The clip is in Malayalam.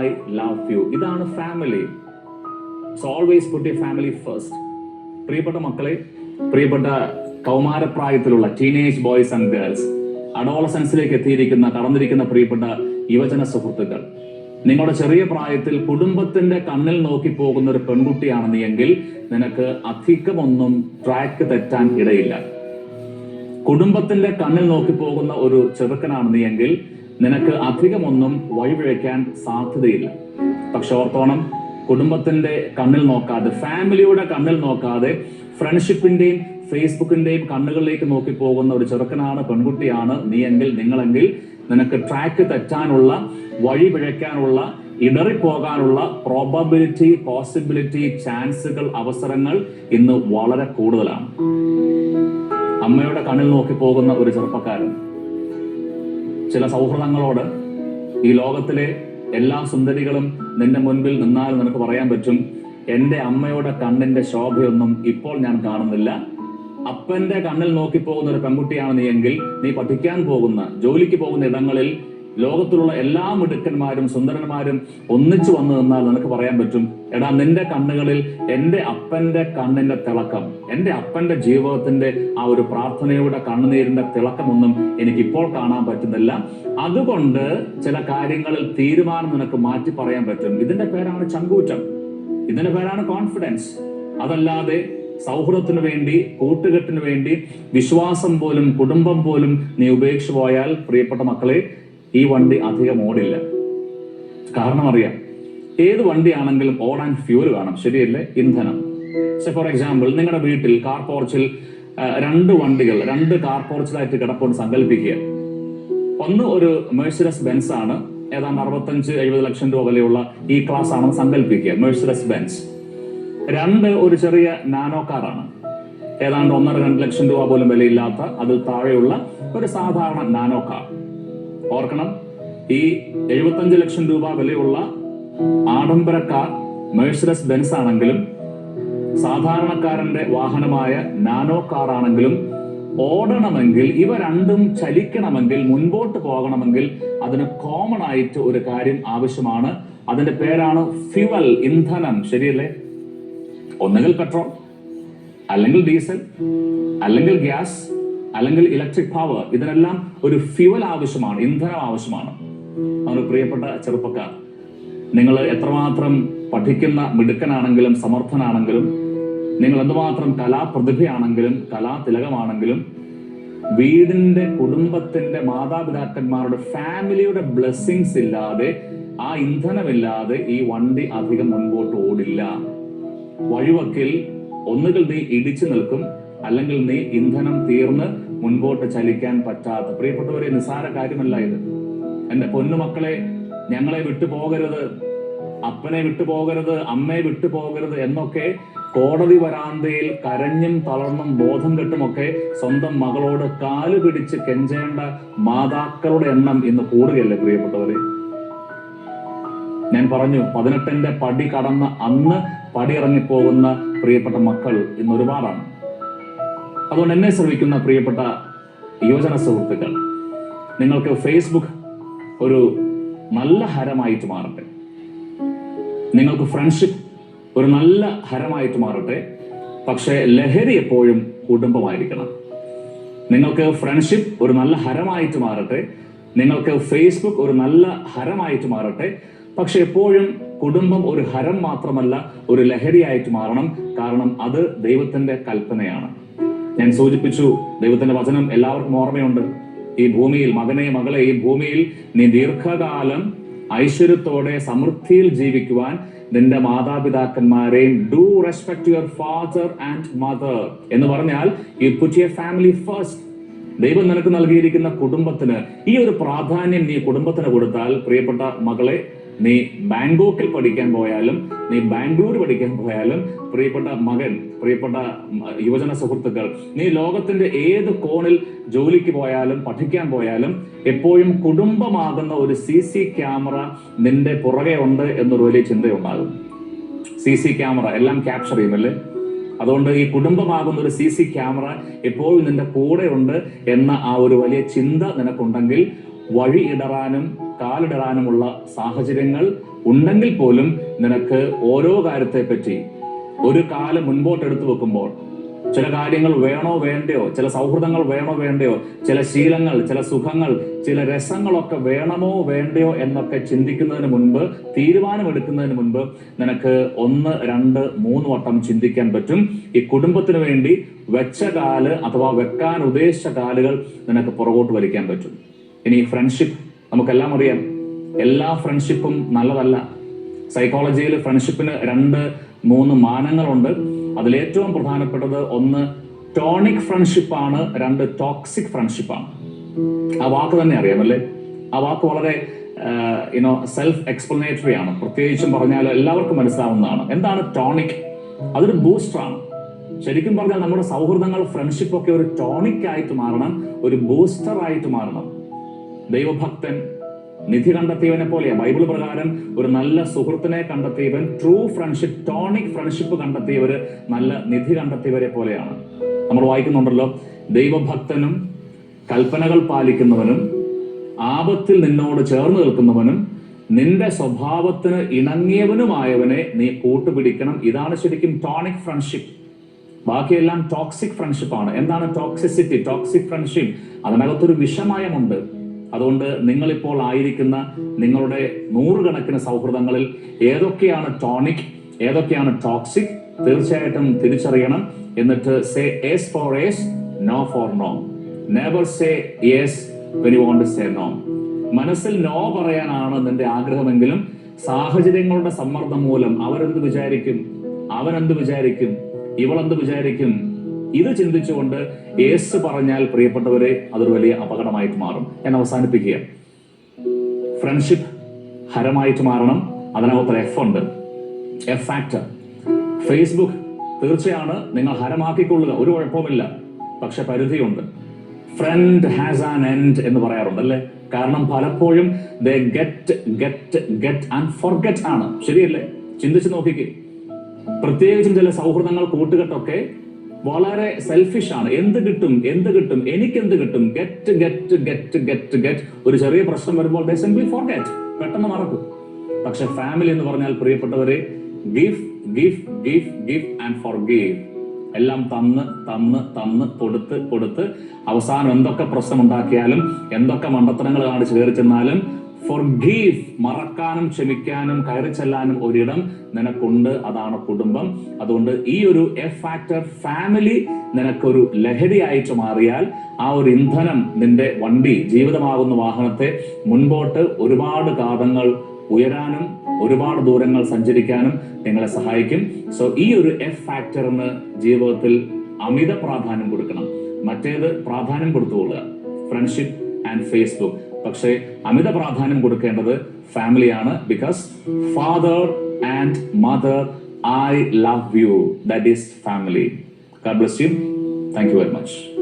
I love you. ഇതാണ് family. So always put your family first. പ്രിയപ്പെട്ട മക്കളെ, പ്രിയപ്പെട്ട കൗമാരപ്രായത്തിലുള്ള ടീനേജ് ബോയ്സ് ആൻഡ് ഗേൾസ്, അഡോളസൻസിലേക്ക് കടന്നിരിക്കുന്ന പ്രിയപ്പെട്ട യുവജന സുഹൃത്തുക്കൾ, നിങ്ങളുടെ ചെറിയ പ്രായത്തിൽ കുടുംബത്തിന്റെ കണ്ണിൽ നോക്കി പോകുന്ന ഒരു പെൺകുട്ടിയാണ് നീ എങ്കിൽ നിനക്ക് അധികമൊന്നും ട്രാക്ക് തെറ്റാൻ ഇടയില്ല. കുടുംബത്തിന്റെ കണ്ണിൽ നോക്കി പോകുന്ന ഒരു ചെറുക്കനാണ് നീ എങ്കിൽ നിനക്ക് അധികമൊന്നും വഴിപിഴയ്ക്കാൻ സാധ്യതയില്ല. പക്ഷെ ഓർത്തോണം, കുടുംബത്തിന്റെ കണ്ണിൽ നോക്കാതെ, ഫാമിലിയുടെ കണ്ണിൽ നോക്കാതെ, ഫ്രണ്ട്ഷിപ്പിന്റെയും ഫേസ്ബുക്കിന്റെയും കണ്ണുകളിലേക്ക് നോക്കി പോകുന്ന ഒരു ചെറുക്കനാണ്, പെൺകുട്ടിയാണ് നീ എങ്കിൽ, നിങ്ങളെങ്കിൽ നിനക്ക് ട്രാക്ക് തെറ്റാനുള്ള, വഴി പിഴയ്ക്കാനുള്ള, ഇടറിപ്പോകാനുള്ള പ്രോബബിലിറ്റി, പോസിബിലിറ്റി, ചാൻസുകൾ, അവസരങ്ങൾ ഇന്ന് വളരെ കൂടുതലാണ്. അമ്മയുടെ കണ്ണിൽ നോക്കി പോകുന്ന ഒരു ചെറുപ്പക്കാരൻ ചില സൗഹൃദങ്ങളോട്, ഈ ലോകത്തിലെ എല്ലാ സുന്ദരികളും നിന്റെ മുൻപിൽ നിന്നാൽ നിനക്ക് പറയാൻ പറ്റും, എന്റെ അമ്മയുടെ കണ്ണിന്റെ ശോഭയൊന്നും ഇപ്പോൾ ഞാൻ കാണുന്നില്ല. അപ്പന്റെ കണ്ണിൽ നോക്കി പോകുന്ന ഒരു പെൺകുട്ടിയാണ് നീ എങ്കിൽ നീ പഠിക്കാൻ പോകുന്ന, ജോലിക്ക് പോകുന്ന ഇടങ്ങളിൽ ലോകത്തിലുള്ള എല്ലാ മിടുക്കന്മാരും സുന്ദരന്മാരും ഒന്നിച്ചു വന്നു നിന്നാൽ നിനക്ക് പറയാൻ പറ്റും, എടാ നിന്റെ കണ്ണുകളിൽ എന്റെ അപ്പന്റെ കണ്ണിന്റെ തിളക്കം, എന്റെ അപ്പന്റെ ജീവിതത്തിന്റെ ആ ഒരു പ്രാർത്ഥനയുടെ കണ്ണുനീരിന്റെ തിളക്കമൊന്നും എനിക്കിപ്പോൾ കാണാൻ പറ്റുന്നില്ല. അതുകൊണ്ട് ചില കാര്യങ്ങളിൽ തീരുമാനം നിനക്ക് മാറ്റി പറയാൻ പറ്റും. ഇതിന്റെ പേരാണ് ചങ്കൂറ്റം, ഇതിന്റെ പേരാണ് കോൺഫിഡൻസ്. അതല്ലാതെ സൗഹൃദത്തിനു വേണ്ടി, കൂട്ടുകെട്ടിനു വേണ്ടി വിശ്വാസം പോലും, കുടുംബം പോലും നീ ഉപേക്ഷിച്ചു പോയാൽ പ്രിയപ്പെട്ട മക്കളെ, ഈ വണ്ടി അധികം ഓടില്ല. കാരണം അറിയാം, ഏത് വണ്ടിയാണെങ്കിലും ഓടാൻ ഫ്യൂൽ വേണം, ശരിയല്ലേ? ഇന്ധനം. ഫോർ എക്സാമ്പിൾ, നിങ്ങളുടെ വീട്ടിൽ കാർ പോർച്ചിൽ രണ്ട് കാർ പോർച്ചിലായിട്ട് കിടപ്പുണ്ട് സങ്കല്പിക്കുക. ഒന്ന് ഒരു മെഴ്സിഡസ് ബെൻസ് ആണ്, ഏതാണ്ട് 65-70 ലക്ഷം രൂപ വിലയുള്ള ഈ ക്ലാസ് ആണെന്ന് സങ്കല്പിക്കുക, മെഴ്സിഡസ് ബെൻസ്. രണ്ട് ഒരു ചെറിയ നാനോ കാറാണ്, ഏതാണ്ട് 1.5-2 ലക്ഷം രൂപ പോലും വിലയില്ലാത്ത, അതിൽ താഴെയുള്ള ഒരു സാധാരണ നാനോ കാർ. ഓർക്കണം, ഈ 75 ലക്ഷം രൂപ വിലയുള്ള ആഡംബര കാർ മെഴ്സിഡസ് ബെൻസ് ആണെങ്കിലും സാധാരണക്കാരന്റെ വാഹനമായ നാനോ കാർ ആണെങ്കിലും ഓടണമെങ്കിൽ, ഇവ രണ്ടും ചലിക്കണമെങ്കിൽ, മുൻപോട്ട് പോകണമെങ്കിൽ അതിന് കോമൺ ആയിട്ട് ഒരു കാര്യം ആവശ്യമാണ്. അതിന്റെ പേരാണ് ഫ്യുവൽ, ഇന്ധനം, ശരിയല്ലേ? ഒന്നുകിൽ പെട്രോൾ, അല്ലെങ്കിൽ ഡീസൽ, അല്ലെങ്കിൽ ഗ്യാസ്, അല്ലെങ്കിൽ ഇലക്ട്രിക് പവർ. ഇതിനെല്ലാം ഒരു ഫ്യുവൽ ആവശ്യമാണ്, ഇന്ധനം ആവശ്യമാണ്. നമ്മുടെ പ്രിയപ്പെട്ട ചെറുപ്പക്കാർ, നിങ്ങൾ എത്രമാത്രം പഠിക്കുന്ന മിടുക്കനാണെങ്കിലും സമർത്ഥനാണെങ്കിലും, നിങ്ങൾ എന്തുമാത്രം കലാപ്രതിഭയാണെങ്കിലും കലാതിലകമാണെങ്കിലും, വീടിന്റെ, കുടുംബത്തിന്റെ, മാതാപിതാക്കന്മാരുടെ, ഫാമിലിയുടെ ബ്ലെസ്സിങ്സ് ഇല്ലാതെ, ആ ഇന്ധനമില്ലാതെ ഈ വണ്ടി അധികം മുൻപോട്ട് ഓടില്ല. വഴിവക്കിൽ ഒന്നുകിൽ നീ ഇടിച്ചു നിൽക്കും, അല്ലെങ്കിൽ നീ ഇന്ധനം തീർന്ന് മുൻപോട്ട് ചലിക്കാൻ പറ്റാത്ത. പ്രിയപ്പെട്ടവരെ, നിസ്സാര കാര്യമല്ല ഇത്. എന്റെ പൊന്നുമക്കളെ, ഞങ്ങളെ വിട്ടുപോകരുത്, അപ്പനെ വിട്ടുപോകരുത്, അമ്മയെ വിട്ടുപോകരുത് എന്നൊക്കെ കോടതി വരാന്തയിൽ കരഞ്ഞും തളർന്നും ബോധം കെട്ടുമൊക്കെ സ്വന്തം മകളോട് കാല് പിടിച്ച് കെഞ്ചേണ്ട മാതാക്കളുടെ എണ്ണം ഇന്ന് കൂടുകയല്ലേ പ്രിയപ്പെട്ടവരെ? ഞാൻ പറഞ്ഞു, 18ന്റെ പടി കടന്ന അന്ന് പടിയിറങ്ങിപ്പോകുന്ന പ്രിയപ്പെട്ട മക്കൾ ഇന്ന് ഒരുപാടാണ്. അതുകൊണ്ട് എന്നെ ശ്രമിക്കുന്ന പ്രിയപ്പെട്ട യുവജന സുഹൃത്തുക്കൾ, നിങ്ങൾക്ക് ഫേസ്ബുക്ക് ഒരു നല്ല ഹരമായിട്ട് മാറട്ടെ. നിങ്ങൾക്ക് ഫ്രണ്ട്ഷിപ്പ് ഒരു നല്ല ഹരമായിട്ട് മാറട്ടെ. പക്ഷേ ലഹരി എപ്പോഴും കുടുംബമായിരിക്കണം. നിങ്ങൾക്ക് ഫ്രണ്ട്ഷിപ്പ് ഒരു നല്ല ഹരമായിട്ട് മാറട്ടെ. നിങ്ങൾക്ക് ഫേസ്ബുക്ക് ഒരു നല്ല ഹരമായിട്ട് മാറട്ടെ. പക്ഷെ എപ്പോഴും കുടുംബം ഒരു ഹരം മാത്രമല്ല, ഒരു ലഹരിയായിട്ട് മാറണം. കാരണം അത് ദൈവത്തിന്റെ കൽപ്പനയാണ്. ഞാൻ സൂചിപ്പിച്ചു, ദൈവത്തിന്റെ വചനം എല്ലാവർക്കും ഓർമ്മയുണ്ട്. ഈ ഭൂമിയിൽ, മകനെ മകളെ, ഈ ഭൂമിയിൽ നീ ദീർഘകാലം ഐശ്വര്യത്തോടെ സമൃദ്ധിയിൽ ജീവിക്കുവാൻ നിന്റെ മാതാപിതാക്കന്മാരെയും do respect your father and mother എന്ന് പറഞ്ഞാൽ you put your family first. ദൈവം നിനക്ക് നൽകിയിരിക്കുന്ന കുടുംബത്തിന് ഈ ഒരു പ്രാധാന്യം നീ കുടുംബത്തിന് കൊടുത്താൽ, പ്രിയപ്പെട്ട മകളെ, നീ ബാങ്കോക്കിൽ പഠിക്കാൻ പോയാലും, നീ ബാംഗ്ലൂർ പഠിക്കാൻ പോയാലും, പ്രിയപ്പെട്ട മകൻ, പ്രിയപ്പെട്ട യുവജന സുഹൃത്തുക്കൾ, നീ ലോകത്തിന്റെ ഏത് കോണിൽ ജോലിക്ക് പോയാലും പഠിക്കാൻ പോയാലും എപ്പോഴും കുടുംബമാകുന്ന ഒരു CC ക്യാമറ നിന്റെ പുറകെ ഉണ്ട് എന്നൊരു വലിയ ചിന്തയുണ്ടാകും. CC ക്യാമറ എല്ലാം ക്യാപ്ചർ ചെയ്യുമല്ലേ? അതുകൊണ്ട് ഈ കുടുംബമാകുന്ന ഒരു CC ക്യാമറ എപ്പോഴും നിന്റെ കൂടെ ഉണ്ട് എന്ന ആ ഒരു വലിയ ചിന്ത നിനക്കുണ്ടെങ്കിൽ വഴി ഇടറാനും കാലിടറാനുമുള്ള സാഹചര്യങ്ങൾ ഉണ്ടെങ്കിൽ പോലും നിനക്ക് ഓരോ കാര്യത്തെപ്പറ്റി ഒരു കാലം മുൻപോട്ടെടുത്തു വെക്കുമ്പോൾ, ചില കാര്യങ്ങൾ വേണോ വേണ്ടയോ, ചില സൗഹൃദങ്ങൾ വേണോ വേണ്ടയോ, ചില ശീലങ്ങൾ, ചില സുഖങ്ങൾ, ചില രസങ്ങളൊക്കെ വേണമോ വേണ്ടയോ എന്നൊക്കെ ചിന്തിക്കുന്നതിന് മുൻപ്, തീരുമാനമെടുക്കുന്നതിന് മുൻപ് നിനക്ക് 1, 2, 3 വട്ടം ചിന്തിക്കാൻ പറ്റും. ഈ കുടുംബത്തിന് വേണ്ടി വെച്ച കാല് അഥവാ വെക്കാൻ ഉദ്ദേശിച്ച കാലുകൾ നിനക്ക് പുറകോട്ട് വലിക്കാൻ പറ്റും. ഇനി ഫ്രണ്ട്ഷിപ്പ്, നമുക്കെല്ലാം അറിയാം, എല്ലാ ഫ്രണ്ട്ഷിപ്പും നല്ലതല്ല. സൈക്കോളജിയിൽ ഫ്രണ്ട്ഷിപ്പിന് 2-3 മാനങ്ങളുണ്ട്. അതിലേറ്റവും പ്രധാനപ്പെട്ടത് 1 ടോണിക് ഫ്രണ്ട്ഷിപ്പാണ്, 2 ടോക്സിക് ഫ്രണ്ട്ഷിപ്പാണ്. ആ വാക്ക് തന്നെ അറിയാമല്ലേ? ആ വാക്ക് വളരെ സെൽഫ് എക്സ്പ്ലനേറ്ററി ആണ്. പ്രത്യേകിച്ചും പറഞ്ഞാൽ എല്ലാവർക്കും മനസ്സിലാവുന്നതാണ്. എന്താണ് ടോണിക്? അതൊരു ബൂസ്റ്ററാണ്. ശരിക്കും പറഞ്ഞാൽ നമ്മുടെ സൗഹൃദങ്ങൾ, ഫ്രണ്ട്ഷിപ്പ് ഒക്കെ ഒരു ടോണിക് ആയിട്ട് മാറണം, ഒരു ബൂസ്റ്റർ ആയിട്ട് മാറണം. ദൈവഭക്തൻ നിധി കണ്ടെത്തിയവനെ പോലെയാണ്. ബൈബിൾ പ്രകാരം ഒരു നല്ല സുഹൃത്തിനെ കണ്ടെത്തിയവൻ, ട്രൂ ഫ്രണ്ട്ഷിപ്പ്, ടോണിക് ഫ്രണ്ട്ഷിപ്പ് കണ്ടെത്തിയവര് നല്ല നിധി കണ്ടെത്തിയവരെ പോലെയാണ്. നമ്മൾ വായിക്കുന്നുണ്ടല്ലോ, ദൈവഭക്തനും കൽപ്പനകൾ പാലിക്കുന്നവനും ആപത്തിൽ നിന്നോട് ചേർന്ന് നിൽക്കുന്നവനും നിന്റെ സ്വഭാവത്തിന് ഇണങ്ങിയവനുമായവനെ നീ കൂട്ടുപിടിക്കണം. ഇതാണ് ശരിക്കും ടോണിക് ഫ്രണ്ട്ഷിപ്പ്. ബാക്കിയെല്ലാം ടോക്സിക് ഫ്രണ്ട്ഷിപ്പാണ്. എന്താണ് ടോക്സിസിറ്റി? ടോക്സിക് ഫ്രണ്ട്ഷിപ്പ്, അതിനകത്തൊരു വിഷമയമുണ്ട്. അതുകൊണ്ട് നിങ്ങളിപ്പോൾ ആയിരിക്കുന്ന നിങ്ങളുടെ 100 കണക്കിന് സൗഹൃദങ്ങളിൽ ഏതൊക്കെയാണ് ടോണിക്, ഏതൊക്കെയാണ് ടോക്സിക്, തീർച്ചയായിട്ടും തിരിച്ചറിയണം. എന്നിട്ട് say yes for yes, no for no. Never say yes when you want to say no. മനസ്സിൽ നോ പറയാനാണ് നിന്റെ ആഗ്രഹമെങ്കിലും സാഹചര്യങ്ങളുടെ സമ്മർദ്ദം മൂലം അവരെന്ത് വിചാരിക്കും, അവനെന്ത് വിചാരിക്കും, ഇവളെന്ത് വിചാരിക്കും, ഇത് ചിന്തിച്ചുകൊണ്ട് യേസ് പറഞ്ഞാൽ പ്രിയപ്പെട്ടവരെ അതൊരു വലിയ അപകടമായിട്ട് മാറും. ഞാൻ അവസാനിപ്പിക്കുക. ഫ്രണ്ട്ഷിപ്പ് ഹരമായിട്ട് മാറണം. അതിനകത്തൊരു എഫ് ഉണ്ട്, എഫ് ഫാക്ടർ. ഫേസ്ബുക്ക് തീർച്ചയാണ് നിങ്ങൾ ഹരമാക്കിക്കൊള്ളുക, ഒരു കുഴപ്പമില്ല. പക്ഷെ പരിധിയുണ്ട്. ഫ്രണ്ട് ഹാസ് ആൻ എൻഡ് എന്ന് പറയാറുണ്ട് അല്ലേ? കാരണം പലപ്പോഴും ദേ ഗെറ്റ് ആൻഡ് ഫോർഗെറ്റ് ആണ്. ശരിയല്ലേ? ചിന്തിച്ച് നോക്കിക്കേ. പ്രത്യേകിച്ചും ചില സൗഹൃദങ്ങൾ, കൂട്ടുകെട്ടൊക്കെ വളരെ സെൽഫിഷ് ആണ്. എന്ത് കിട്ടും, എനിക്കെന്ത് കിട്ടും, ഗെറ്റ്. ഒരു ചെറിയ പ്രശ്നം വരുമ്പോൾ they simply forget, പെട്ടെന്ന് മറക്കും. പക്ഷെ ഫാമിലി എന്ന് പറഞ്ഞാൽ പ്രിയപ്പെട്ടവരെ, ഗിവ് ആൻഡ് forgive. എല്ലാം തന്ന് കൊടുത്ത് അവസാനം എന്തൊക്കെ പ്രശ്നം ഉണ്ടാക്കിയാലും, എന്തൊക്കെ മണ്ടത്തരങ്ങൾ കാണിച്ച് കയറി ചെന്നാലും forgive, മറക്കാനും ക്ഷമിക്കാനും കയറി ചെല്ലാനും ഒരിടം നിനക്കുണ്ട്. അതാണ് കുടുംബം. അതുകൊണ്ട് ഈ ഒരു എഫ് ഫാക്ടർ ഫാമിലി നിനക്കൊരു ലഹരിയായിട്ട് മാറിയാൽ, ആ ഒരു ഇന്ധനം നിന്റെ വണ്ടി, ജീവിതമാകുന്ന വാഹനത്തെ മുൻപോട്ട് ഒരുപാട് കാതങ്ങൾ ഉയരാനും ഒരുപാട് ദൂരങ്ങൾ സഞ്ചരിക്കാനും നിങ്ങളെ സഹായിക്കും. സോ ഈ ഒരു എഫ് ഫാക്ടറിന് ജീവിതത്തിൽ അമിത പ്രാധാന്യം കൊടുക്കണം. മറ്റേത് പ്രാധാന്യം കൊടുത്തുകൊള്ളുക, ഫ്രണ്ട്ഷിപ്പ് ആൻഡ് ഫേസ്ബുക്ക്. പക്ഷേ അമിത പ്രാധാന്യം കൊടുക്കേണ്ടത് ഫാമിലിയാണ്. Because father and mother, I love U, that is family. God bless you. Thank you very much.